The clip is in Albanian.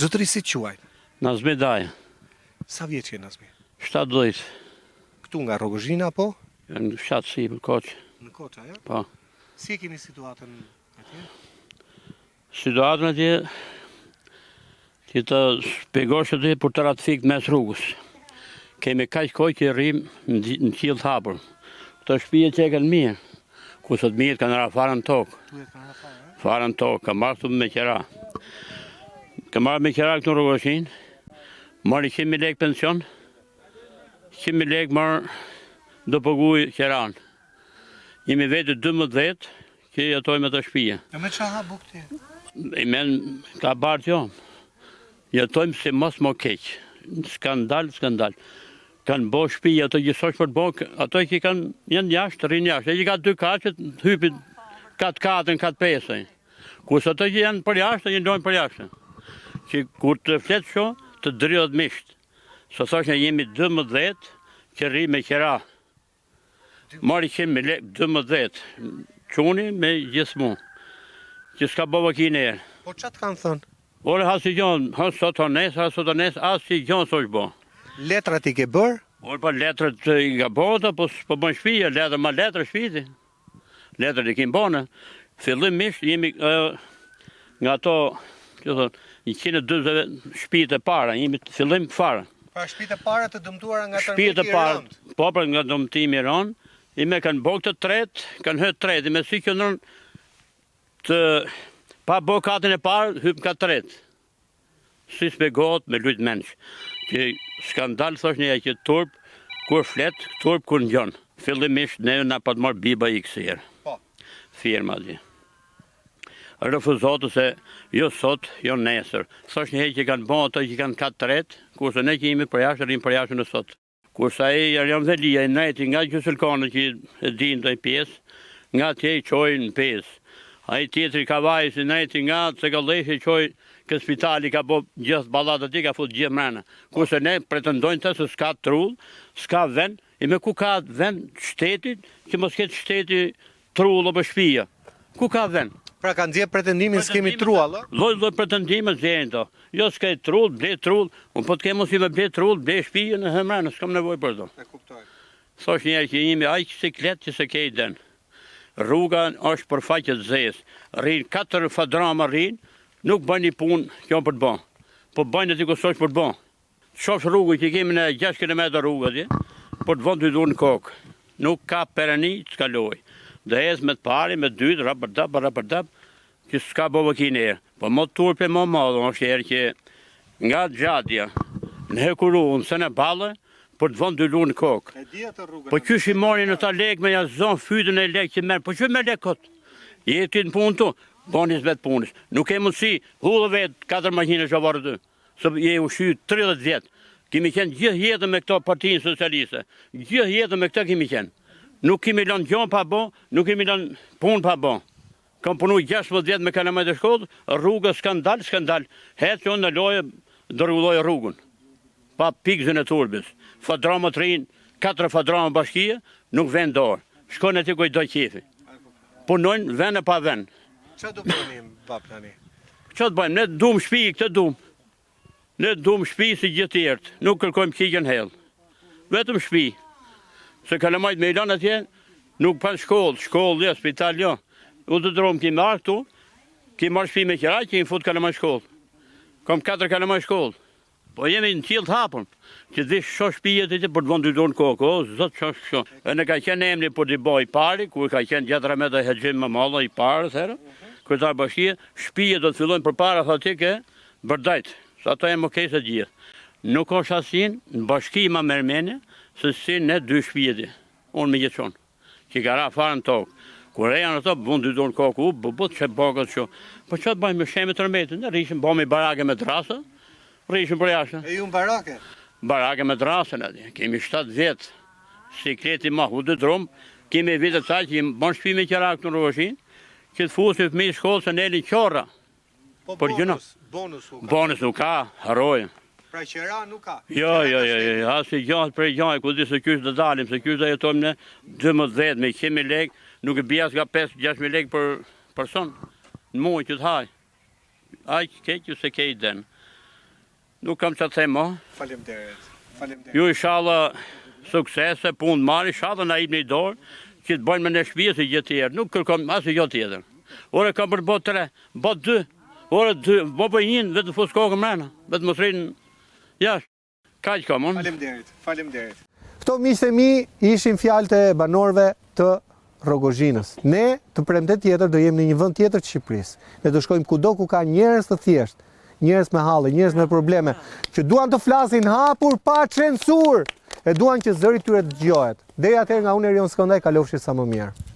Zotëri si quaj? Nazmi Daja, Sa vjeç je Nazmi? 70. Këtu nga Rogozhina apo? Në shtatësi për Koqë. Në Koça, ja? Po. Si e keni situatën atje? Situatën atje, që të shpegosh atje për të ratifikë mes rrugës. Kemi kaq kohë që rrim në qiell të hapur. Këto shtëpie që e kanë mirë, ku sot mirë kanë ra farën tokë. Tu e kanë fare, a? Farën tokë, ka marrë këtu me qera. Ka marrë me qera këtu në Rogozhinë, marrë 100.000 lekë pension, 100.000 lekë marrë do paguaj qeran. Jemi vetë 12 që jetojmë të shtëpia. E me qa ha buk ti? I men ka bartë jo. Jetojmë si mos më keq. Skandal. Kanë bo shtëpi ato gjithsosh për të bo, ato që janë jashtë, rinë jashtë. E që ka 2 kaqet, hypin 4-4, 4-5. Kusë ato që janë për jashtë, jendojnë për jashtë. Që kur të fletë sho, të dridhët misht. Së thosh në jemi 12 që rri me qera. Mari 100.000 lekë, 12. Quni me gjithë mu. Që s'ka bo vakine e. Po qatë kanë thënë? Ore hasi gjonë, sot hones, asi gjonë s'o shbo. Letrat i ke bërë? Ore pa letrat i ka bota, po bën shpija, letrat shpiti. Letrat i kim bona. Fillimisht jemi nga ato, që thonë, 120 shtëpitë e para, jemi të fillim fare. Pra shtëpitë e para të dëmtuara nga Shtëpitë e para, po pra nga dëmtimi i rënd, i me kanë bërë të tret, kanë hëtë tret, i me si që nërën të pa bërë katën e parë, hypë ka tret. Si s'pegohet me lujtë mensh. Që skandal thosh një që turp, kur flet, turp kur ngjon. Fillimisht ne na pa të marrë biba i kësirë. Po. Firma di. Refuzotë se jo sot, jo nesër. Thosh një që kanë bërë ato që kanë katë tret, kurse ne që jemi për jashtë, rrim për jashtë në sot. Kurse ai Arjan Velia, i nejti nga Gjysëlkone që e din të pjesë, nga tje i qojnë në pesë. Ai tjetri ka vajë si nejti nga Cekalleshi i qojnë ke spitali ka bo gjithë ballatë aty, ka fut gjithë mrena. Kurse ne pretendojnë të se s'ka trull, s'ka vend, i me ku ka vend shtetit, që mos ketë shteti trull o për shpia. Ku ka vend? Pra kanë dhje pretendimin s'kemi trull, a? Lloj pretendime zjenë to. Jo s'ka trull, ble trull, unë po të kemë si me ble trull, ble shpia në hëmrena, s'kam nevoj për to. E kuptoj. Thosh njerë që jemi aq siklet që se kej den. Rruga është për faqet zes. Rrinë 4 fadrama rrinë, nuk bëjnë një punë kjo për të bënë. Po bëjnë aty kusosh për të bënë. Shofsh rrugë që kemi në 6 km rrugë atje, për të vënë të dur në kokë. Nuk ka perani që kaloj. Dhe ecë me të pari, me të dytë, rapërdap, që s'ka bo vakine erë. Po më turpe më madhë, është erë që nga gjatja, në hekuru, në sene balë, për të vënë të dur në kokë. E di atë rrugën. Po qysh i mori në ta lekë me jazon fytën e lekë që merë, po që me lekë kotë? Jeti në punë tu, bonis vetë punës. Nuk e mundësi, hullë vetë 4 makine që varë të. Së je u shy 30 vjetë. Kemi qenë gjithë jetën me këto partinë socialiste. Gjithë jetën me këto kemi qenë. Nuk kemi lënë gjonë pa bo, nuk kemi lënë punë pa bo. Kam punu 16 vjetë me kalamajt e shkollë, rrugë skandal. Hetë që unë në lojë, dërgullojë rrugën. Pa pikëzën e turbis. Fadrama të rinë, 4 fadrama bashkije, nuk vend dorë. Shkone të kujdoj qefi. Punojnë vend e pa vend. Qa do përnim, bab tani? Qa të bëjmë? Ne dumë shpi, këtë dumë. Ne dumë shpi si gjithë tjertë. Nuk kërkojmë qikën hellë. Vetëm shpi. Se kalamajt me ilan atje, nuk pan shkollë, jo, spital, jo. U të dromë ki marë këtu, ki marë shpi me qera, ki më fut kalamajt shkollë. Kom 4 kalamajt shkollë. Po jemi në qilë të hapën, që të vishë sho shpijet e të për të vëndu do në kokë, o, zotë sho. E në ka qenë emni për të boj pari, ku ka qenë gjatra me dhe hegjim më malla i parë, thërë, kërëtar bashkje, shpijet do të fillojnë për para fatike, bërdajt, sa ato e më kejse gjithë. Nuk është asin, në bashki ma mërmeni, se si ne 2 shpijet e, unë me gjithë që ka ra farën tokë. Kur e janë ato, vëndu do në kokë, bëbët që bakët që, po që të bëjmë me shemë të rëmetin, ne rishim bëmi barake me drasa, rishim për jashtë. E ju në barake? Barake me drasën atë, kemi 7 vjetë, sikleti ma hudë dromë, kemi vitet sa që jemi banë shpi me qera këtë në Rogozhinë, që të fusi fëmi i shkollë se neli qora. Po bonus nuk ka, harojë. Pra qera nuk ka? Jo, asë i gjatë për i gjatë, ku di se kysh dhe dalim, se kysh dhe jetojmë në 12 me 100.000 lekë, nuk e bjas nga 5-6.000 lekë për person, në muaj që të haj. Aj që keqë se kej denë. Nuk kam që të them mo. Faleminderit. Faleminderit. Ju inshallah suksese, punë marë, inshallah na jep një dorë, që të bëjnë me në shtëpi si gjë tjetër. Nuk kërkom asë gjë tjetër. Ore kam për bot 3, bot 2, ore 2, bot për 1, vetë fus kokën mrena, vetë mos rrinë jashtë. Kaq kam unë. Faleminderit. Faleminderit. Këto miqtë e mi ishin fjalët e banorëve të Rogozhinës. Ne të premte tjetër do jemi në një vend tjetër të Shqipërisë. Ne do shkojmë kudo ku ka njerëz të thjeshtë, njerëz me halle, njerëz me probleme, që duan të flasin hapur pa censur, e duan që zëri tyre të dëgjohet. Deri atëherë nga unë Erion Skëndaj, kalofshi sa më mirë.